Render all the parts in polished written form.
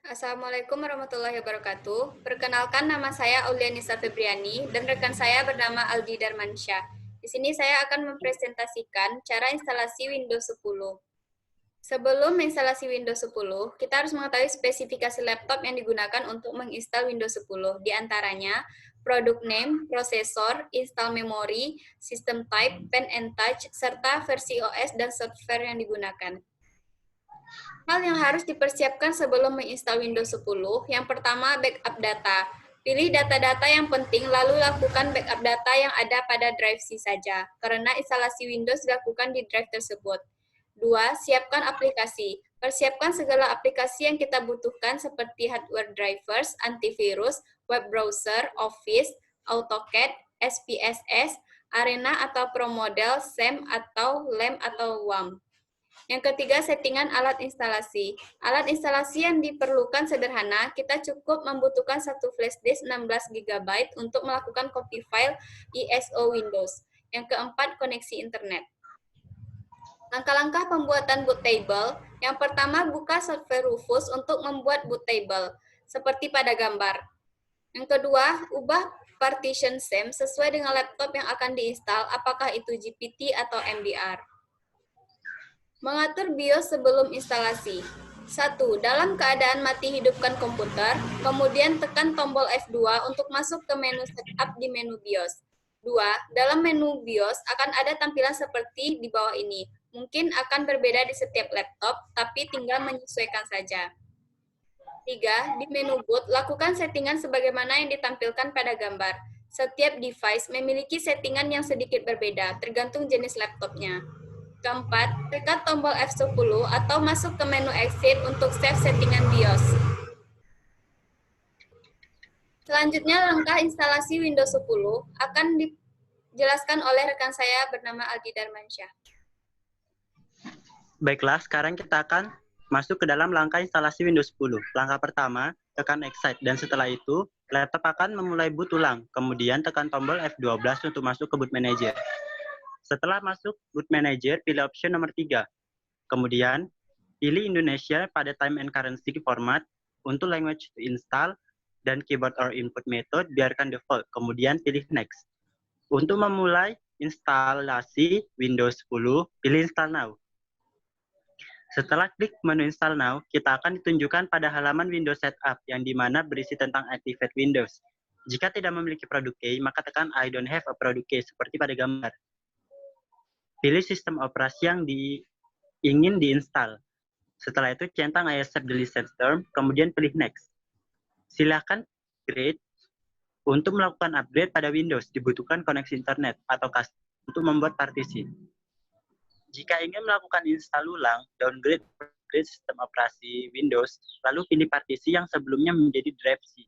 Assalamualaikum warahmatullahi wabarakatuh. Perkenalkan, nama saya Aulianisa Febriani dan rekan saya bernama Aldi Darmansyah. Di sini saya akan mempresentasikan cara instalasi Windows 10. Sebelum menginstalasi Windows 10, kita harus mengetahui spesifikasi laptop yang digunakan untuk menginstal Windows 10. Di antaranya, product name, prosesor, install memory, system type, pen and touch, serta versi OS dan software yang digunakan. Hal yang harus dipersiapkan sebelum menginstal Windows 10, yang pertama backup data. Pilih data-data yang penting lalu lakukan backup data yang ada pada drive C saja, karena instalasi Windows dilakukan di drive tersebut. 2. Siapkan aplikasi. Persiapkan segala aplikasi yang kita butuhkan seperti hardware drivers, antivirus, web browser, Office, AutoCAD, SPSS, Arena atau Pro Model, SAM atau LAM atau WAM. Yang ketiga, settingan alat instalasi. Alat instalasi yang diperlukan sederhana, kita cukup membutuhkan satu flash disk 16 GB untuk melakukan copy file ISO Windows. Yang keempat, koneksi internet. Langkah-langkah pembuatan boot table. Yang pertama, buka software Rufus untuk membuat boot table, seperti pada gambar. Yang kedua, ubah partition SAM sesuai dengan laptop yang akan diinstal, apakah itu GPT atau MBR. Mengatur BIOS sebelum instalasi. 1. Dalam keadaan mati hidupkan komputer, kemudian tekan tombol F2 untuk masuk ke menu setup di menu BIOS. 2. Dalam menu BIOS akan ada tampilan seperti di bawah ini. Mungkin akan berbeda di setiap laptop, tapi tinggal menyesuaikan saja. 3. Di menu boot, lakukan settingan sebagaimana yang ditampilkan pada gambar. Setiap device memiliki settingan yang sedikit berbeda, tergantung jenis laptopnya. Keempat, tekan tombol F10 atau masuk ke menu exit untuk save settingan BIOS. Selanjutnya, langkah instalasi Windows 10 akan dijelaskan oleh rekan saya bernama Aldi Darmansyah. Baiklah, sekarang kita akan masuk ke dalam langkah instalasi Windows 10. Langkah pertama, tekan Excite, dan setelah itu, laptop akan memulai boot ulang. Kemudian tekan tombol F12 untuk masuk ke Boot Manager. Setelah masuk Boot Manager, pilih option nomor 3. Kemudian, pilih Indonesia pada time and currency format. Untuk language to install dan keyboard or input method, biarkan default. Kemudian pilih Next. Untuk memulai instalasi Windows 10, pilih Install Now. Setelah klik menu Install Now, kita akan ditunjukkan pada halaman Windows Setup, yang dimana berisi tentang Activate Windows. Jika tidak memiliki produk key, maka tekan I don't have a product key, seperti pada gambar. Pilih sistem operasi yang ingin diinstal. Setelah itu, centang I accept the license term, kemudian pilih Next. Silakan upgrade. Untuk melakukan upgrade pada Windows, dibutuhkan koneksi internet atau untuk membuat partisi. Jika ingin melakukan install ulang, downgrade sistem operasi Windows, lalu pilih partisi yang sebelumnya menjadi drive C.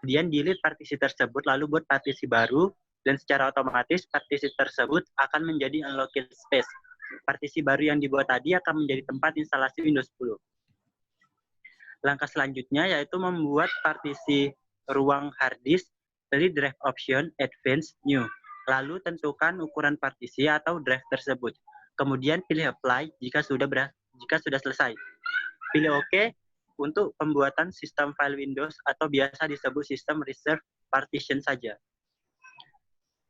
Kemudian delete partisi tersebut, lalu buat partisi baru, dan secara otomatis partisi tersebut akan menjadi unlocked space. Partisi baru yang dibuat tadi akan menjadi tempat instalasi Windows 10. Langkah selanjutnya yaitu membuat partisi ruang hard disk dari drive option Advanced New. Lalu tentukan ukuran partisi atau drive tersebut. Kemudian pilih apply jika sudah selesai. Pilih OK untuk pembuatan sistem file Windows atau biasa disebut sistem reserve partition saja.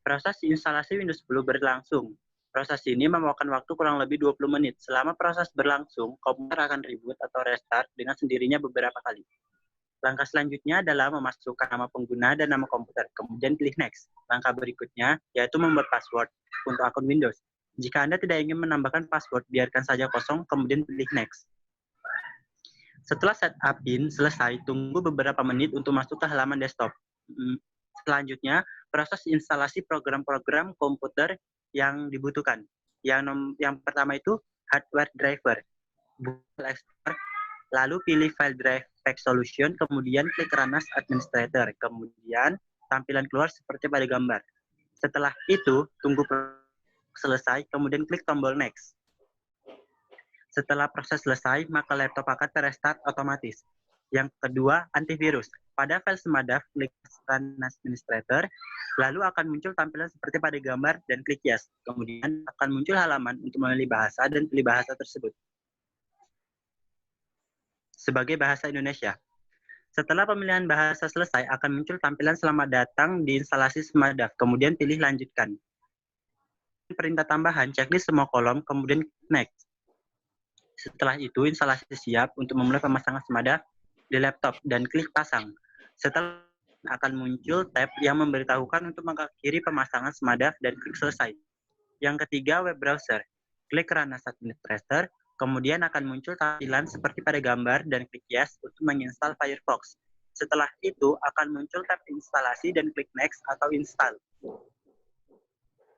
Proses instalasi Windows 10 berlangsung. Proses ini memakan waktu kurang lebih 20 menit. Selama proses berlangsung, komputer akan reboot atau restart dengan sendirinya beberapa kali. Langkah selanjutnya adalah memasukkan nama pengguna dan nama komputer, kemudian pilih Next. Langkah berikutnya yaitu membuat password untuk akun Windows. Jika Anda tidak ingin menambahkan password, biarkan saja kosong, kemudian pilih Next. Setelah setup in selesai, tunggu beberapa menit untuk masuk ke halaman desktop. Selanjutnya, proses instalasi program-program komputer yang dibutuhkan. Yang pertama itu hardware driver. Lalu pilih file drive pack solution, kemudian klik run as administrator. Kemudian tampilan keluar seperti pada gambar. Setelah itu, tunggu selesai, kemudian klik tombol next. Setelah proses selesai, maka laptop akan terrestart otomatis. Yang kedua, antivirus. Pada file Semadaf, klik Run Administrator, lalu akan muncul tampilan seperti pada gambar dan klik Yes. Kemudian akan muncul halaman untuk memilih bahasa dan pilih bahasa tersebut. Sebagai bahasa Indonesia, Setelah pemilihan bahasa selesai, akan muncul tampilan selamat datang di instalasi SMADAV, kemudian pilih lanjutkan. Perintah tambahan, checklist semua kolom, kemudian next. Setelah itu, instalasi siap untuk memulai pemasangan SMADAV di laptop dan klik pasang. Setelah akan muncul tab yang memberitahukan untuk mengakhiri pemasangan SMADAV dan klik selesai. Yang ketiga, web browser. Klik Run as Administrator, kemudian akan muncul tampilan seperti pada gambar dan klik Yes untuk menginstal Firefox. Setelah itu, akan muncul tab instalasi dan klik Next atau Install.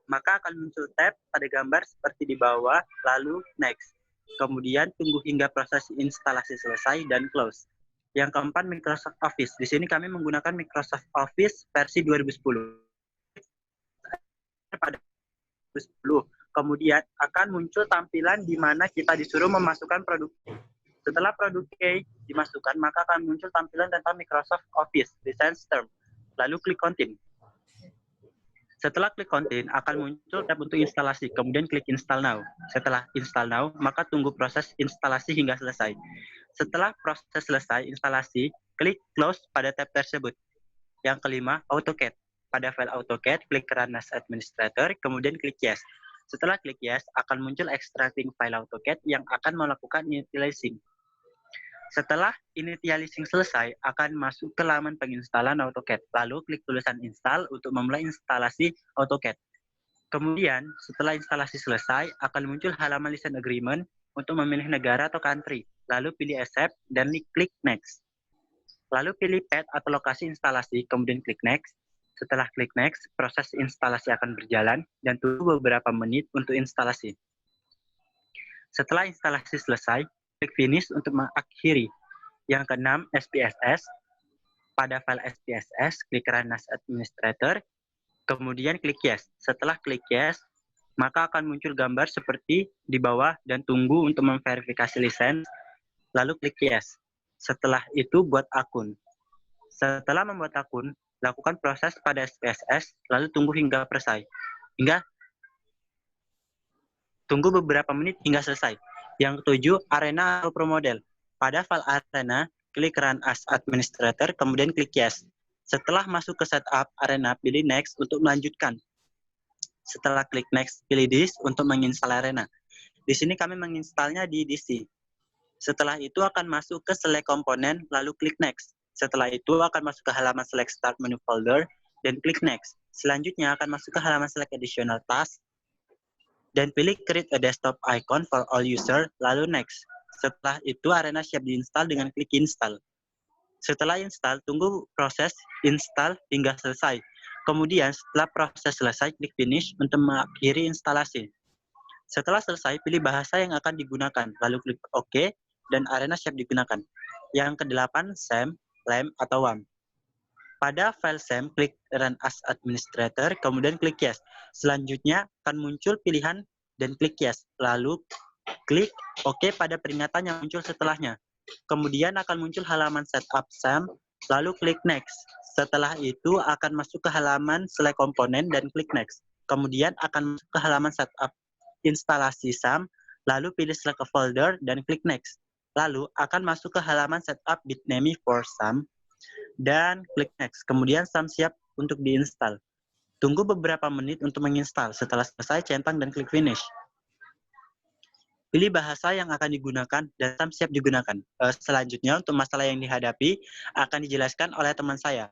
Maka akan muncul tab pada gambar seperti di bawah, lalu Next. Kemudian tunggu hingga proses instalasi selesai dan close. Yang keempat, Microsoft Office. Di sini kami menggunakan Microsoft Office versi 2010. Pada 2010. Kemudian akan muncul tampilan di mana kita disuruh memasukkan produk. Setelah produk A dimasukkan, maka akan muncul tampilan tentang Microsoft Office License Term. Lalu klik Continue. Setelah klik Continue, akan muncul tab untuk instalasi, kemudian klik Install Now. Setelah Install Now, maka tunggu proses instalasi hingga selesai. Setelah proses selesai instalasi, klik Close pada tab tersebut. Yang kelima, AutoCAD. Pada file AutoCAD, klik Run as Administrator, kemudian klik Yes. Setelah klik Yes, akan muncul extracting file AutoCAD yang akan melakukan initializing. Setelah initializing selesai, akan masuk ke laman penginstalan AutoCAD. Lalu klik tulisan Install untuk memulai instalasi AutoCAD. Kemudian, setelah instalasi selesai, akan muncul halaman License Agreement untuk memilih negara atau country. Lalu pilih Accept dan klik Next. Lalu pilih path atau lokasi instalasi, kemudian klik Next. Setelah klik Next, proses instalasi akan berjalan dan tunggu beberapa menit untuk instalasi. Setelah instalasi selesai, klik Finish untuk mengakhiri. Yang keenam, SPSS. Pada file SPSS, klik Run as Administrator, kemudian klik Yes. Setelah klik Yes, maka akan muncul gambar seperti di bawah dan tunggu untuk memverifikasi lisensi, lalu klik Yes. Setelah itu, buat akun. Setelah membuat akun, lakukan proses pada SPSS, lalu tunggu hingga selesai. Tunggu beberapa menit hingga selesai. Yang ketujuh, Arena atau Pro Model. Pada file Arena, klik Run as Administrator, kemudian klik Yes. Setelah masuk ke setup Arena, pilih Next untuk melanjutkan. Setelah klik Next, pilih Disk untuk menginstal Arena. Di sini kami menginstalnya di DC. Setelah itu akan masuk ke Select Komponen, lalu klik Next. Setelah itu akan masuk ke halaman Select Start Menu Folder, dan klik Next. Selanjutnya akan masuk ke halaman Select Additional Task, dan pilih Create a Desktop Icon for all user, lalu Next. Setelah itu Arena siap diinstal dengan klik Install. Setelah install, tunggu proses install hingga selesai. Kemudian setelah proses selesai, klik Finish untuk mengakhiri instalasi. Setelah selesai, pilih bahasa yang akan digunakan, lalu klik OK, dan Arena siap digunakan. Yang kedelapan, SAM, LAM, atau WAM. Pada file SAM, klik Run as Administrator, kemudian klik Yes. Selanjutnya akan muncul pilihan dan klik Yes. Lalu klik OK pada peringatan yang muncul setelahnya. Kemudian akan muncul halaman Setup SAM, lalu klik Next. Setelah itu akan masuk ke halaman Select Komponen dan klik Next. Kemudian akan masuk ke halaman Setup instalasi SAM, lalu pilih Select a Folder dan klik Next. Lalu akan masuk ke halaman Setup Bitnami for SAM dan klik Next. Kemudian SAM siap untuk diinstal. Tunggu beberapa menit untuk menginstal. Setelah selesai, centang dan klik Finish. Pilih bahasa yang akan digunakan dan SAM siap digunakan. Selanjutnya, untuk masalah yang dihadapi akan dijelaskan oleh teman saya.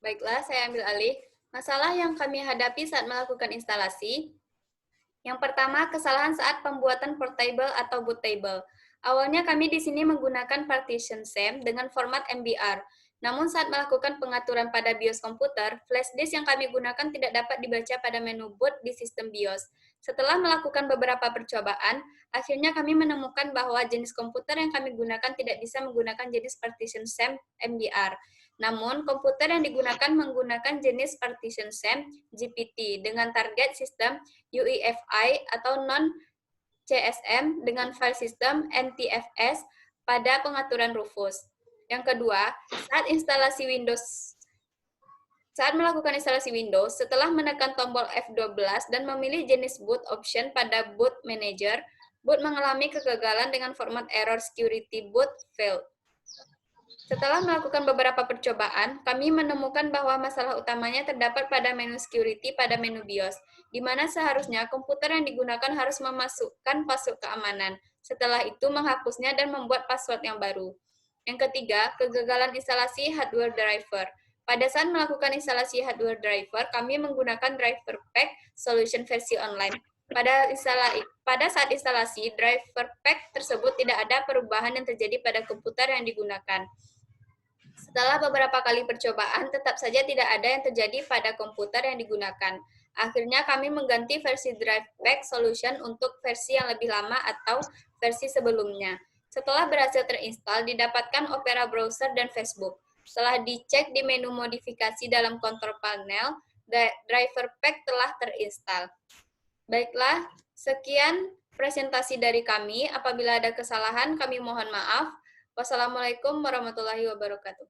Baiklah, saya ambil alih. Masalah yang kami hadapi saat melakukan instalasi. Yang pertama, kesalahan saat pembuatan portable atau bootable. Awalnya kami di sini menggunakan partition SAM dengan format MBR. Namun saat melakukan pengaturan pada BIOS komputer, flash disk yang kami gunakan tidak dapat dibaca pada menu boot di sistem BIOS. Setelah melakukan beberapa percobaan, akhirnya kami menemukan bahwa jenis komputer yang kami gunakan tidak bisa menggunakan jenis partition SAM MBR. Namun, komputer yang digunakan menggunakan jenis partition SAM GPT dengan target sistem UEFI atau non-CSM dengan file system NTFS pada pengaturan Rufus. Yang kedua, saat melakukan instalasi Windows, setelah menekan tombol F12 dan memilih jenis boot option pada boot manager, boot mengalami kegagalan dengan format error security boot failed. Setelah melakukan beberapa percobaan, kami menemukan bahwa masalah utamanya terdapat pada menu security pada menu BIOS, di mana seharusnya komputer yang digunakan harus memasukkan password keamanan. Setelah itu menghapusnya dan membuat password yang baru. Yang ketiga, kegagalan instalasi hardware driver. Pada saat melakukan instalasi hardware driver, kami menggunakan driver pack solution versi online. Pada saat instalasi, driver pack tersebut tidak ada perubahan yang terjadi pada komputer yang digunakan. Setelah beberapa kali percobaan, tetap saja tidak ada yang terjadi pada komputer yang digunakan. Akhirnya kami mengganti versi Drive Pack Solution untuk versi yang lebih lama atau versi sebelumnya. Setelah berhasil terinstall, didapatkan Opera Browser dan Facebook. Setelah dicek di menu modifikasi dalam kontrol panel, driver pack telah terinstall. Baiklah, sekian presentasi dari kami. Apabila ada kesalahan, kami mohon maaf. Wassalamualaikum warahmatullahi wabarakatuh.